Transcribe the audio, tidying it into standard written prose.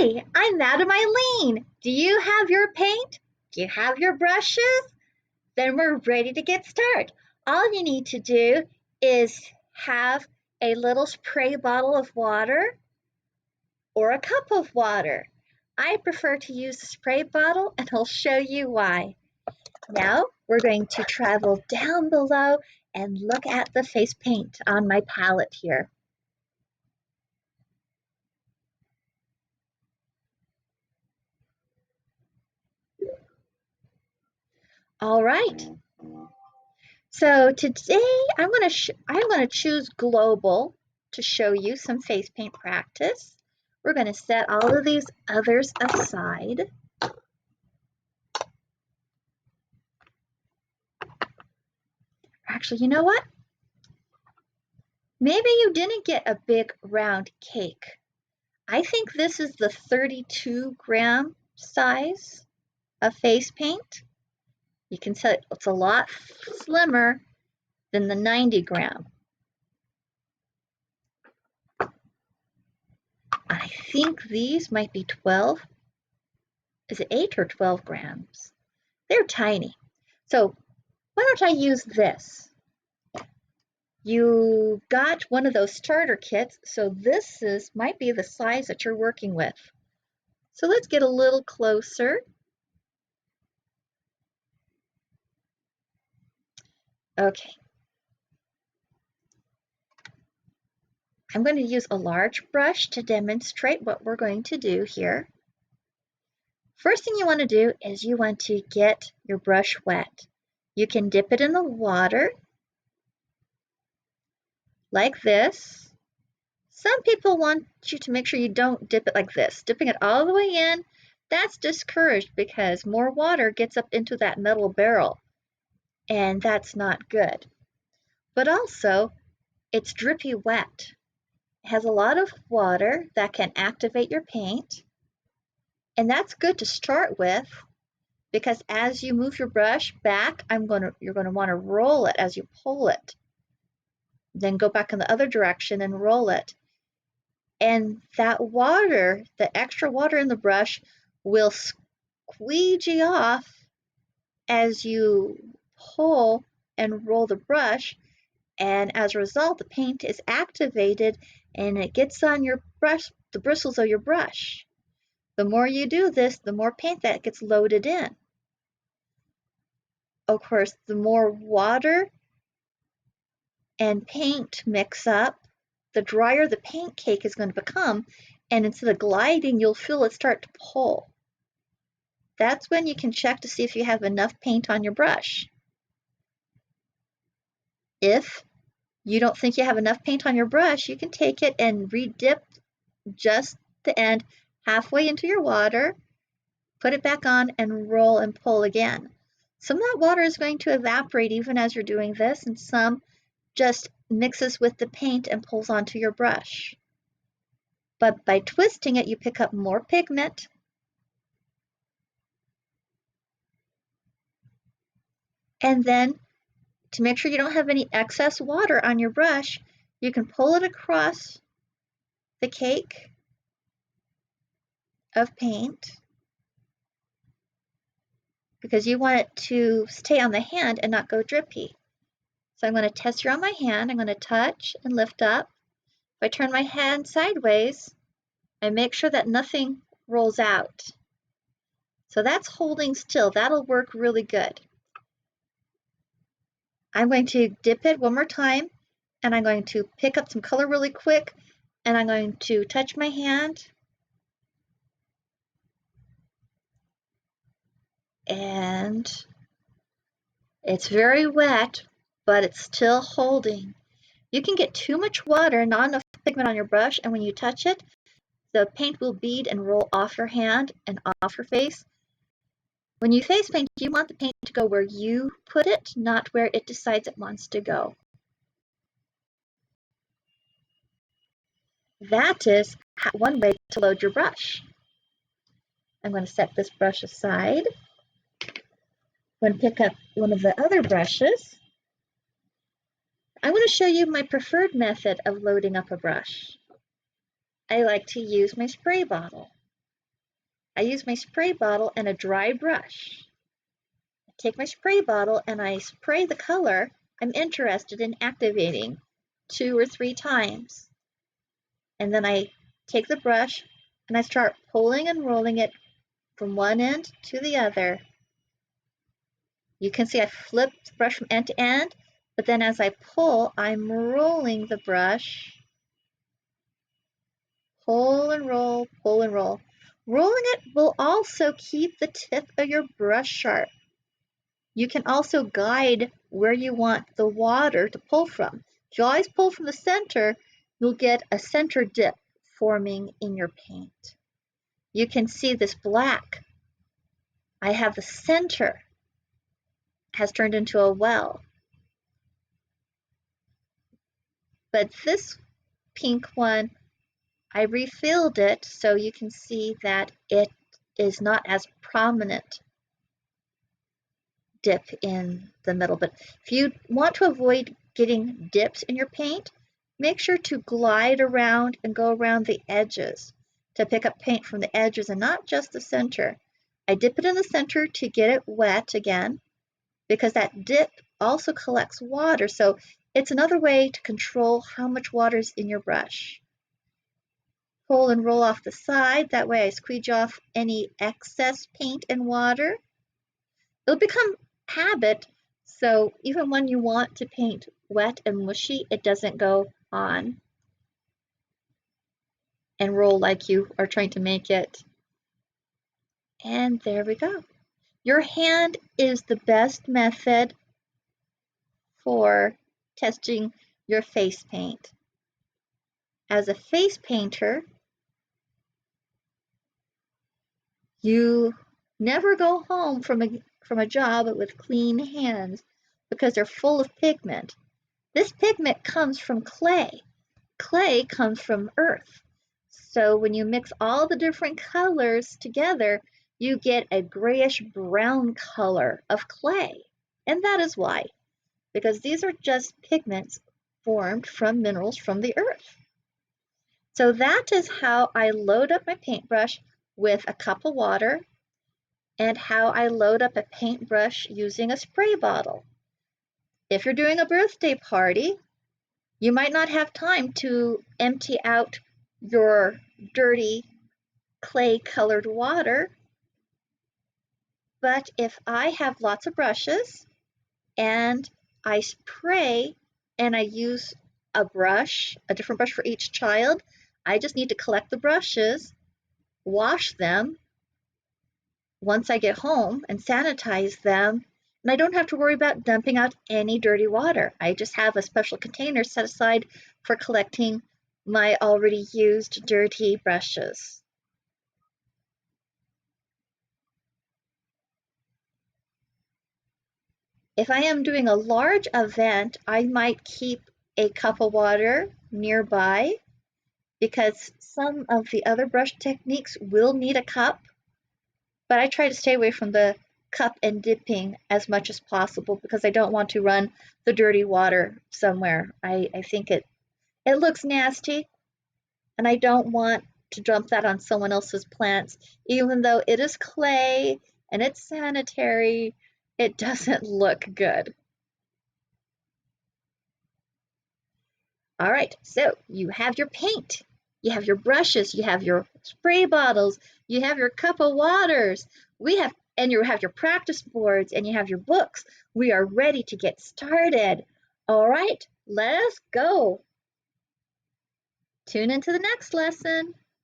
Hi, I'm Madam Eileen. Do you have your paint? Do you have your brushes? Then we're ready to get started. All you need to do is have a little spray bottle of water or a cup of water. I prefer to use the spray bottle and I'll show you why. Now we're going to travel down below and look at the face paint on my palette here. All right. So today I'm going to choose global to show you some face paint practice. We're going to set all of these others aside. Actually, you know what? Maybe you didn't get a big round cake. I think this is the 32-gram size of face paint. You can see it's a lot slimmer than the 90-gram. I think these might be 12. Is it 8 or 12 grams? They're tiny. So why don't I use this? You got one of those starter kits, so this might be the size that you're working with. So let's get a little closer. Okay. I'm going to use a large brush to demonstrate what we're going to do here. First thing you want to do is you want to get your brush wet. You can dip it in the water like this. Some people want you to make sure you don't dip it like this. Dipping it all the way in, that's discouraged because more water gets up into that metal barrel, and that's not good. But also, it's drippy wet. It has a lot of water that can activate your paint, and that's good to start with because as you move your brush back, you're going to want to roll it as you pull it. Then go back in the other direction and roll it. And that water, the extra water in the brush, will squeegee off as you pull and roll the brush. And as a result, the paint is activated and it gets on your brush, the bristles of your brush. The more you do this, the more paint that gets loaded in. Of course, the more water and paint mix up, the drier the paint cake is going to become, and instead of gliding, you'll feel it start to pull. That's when you can check to see if you have enough paint on your brush. If you don't think you have enough paint on your brush, you can take it and redip just the end halfway into your water, put it back on, and roll and pull again. Some of that water is going to evaporate even as you're doing this, and some just mixes with the paint and pulls onto your brush. But by twisting it, you pick up more pigment. And then to make sure you don't have any excess water on your brush, you can pull it across the cake of paint because you want it to stay on the hand and not go drippy. So I'm going to test here on my hand. I'm going to touch and lift up. If I turn my hand sideways, I make sure that nothing rolls out. So that's holding still. That'll work really good. I'm going to dip it one more time, and I'm going to pick up some color really quick, and I'm going to touch my hand. And it's very wet, but it's still holding. You can get too much water and not enough pigment on your brush, and when you touch it, the paint will bead and roll off your hand and off your face. When you face paint, you want the paint to go where you put it, not where it decides it wants to go. That is one way to load your brush. I'm going to set this brush aside. I'm going to pick up one of the other brushes. I want to show you my preferred method of loading up a brush. I like to use my spray bottle. I use my spray bottle and a dry brush. I take my spray bottle and I spray the color I'm interested in activating 2 or 3 times. And then I take the brush and I start pulling and rolling it from one end to the other. You can see I flip the brush from end to end, but then as I pull, I'm rolling the brush. Pull and roll, pull and roll. Rolling it will also keep the tip of your brush sharp. You can also guide where you want the water to pull from. If you always pull from the center, you'll get a center dip forming in your paint. You can see this black. I have the center has turned into a well. But this pink one, I refilled it so you can see that it is not as prominent dip in the middle. But if you want to avoid getting dips in your paint, make sure to glide around and go around the edges to pick up paint from the edges and not just the center. I dip it in the center to get it wet again because that dip also collects water. So it's another way to control how much water is in your brush. Pull and roll off the side. That way I squeeze off any excess paint and water. It'll become habit, so even when you want to paint wet and mushy, it doesn't go on and roll like you are trying to make it. And there we go. Your hand is the best method for testing your face paint. As a face painter, you never go home from a job with clean hands because they're full of pigment. This pigment comes from clay. Clay comes from earth. So when you mix all the different colors together, you get a grayish brown color of clay. And that is why, because these are just pigments formed from minerals from the earth. So that is how I load up my paintbrush with a cup of water and how I load up a paintbrush using a spray bottle. If you're doing a birthday party, you might not have time to empty out your dirty clay-colored water, but if I have lots of brushes and I spray and I use a brush, a different brush for each child, I just need to collect the brushes, wash them once I get home and sanitize them, and I don't have to worry about dumping out any dirty water. I just have a special container set aside for collecting my already used dirty brushes. If I am doing a large event, I might keep a cup of water nearby because some of the other brush techniques will need a cup, but I try to stay away from the cup and dipping as much as possible because I don't want to run the dirty water somewhere. I think it looks nasty and I don't want to dump that on someone else's plants. Even though it is clay and it's sanitary, it doesn't look good. All right, so you have your paint, you have your brushes, you have your spray bottles, you have your cup of waters, and you have your practice boards and you have your books. We are ready to get started. All right, let us go. Tune into the next lesson.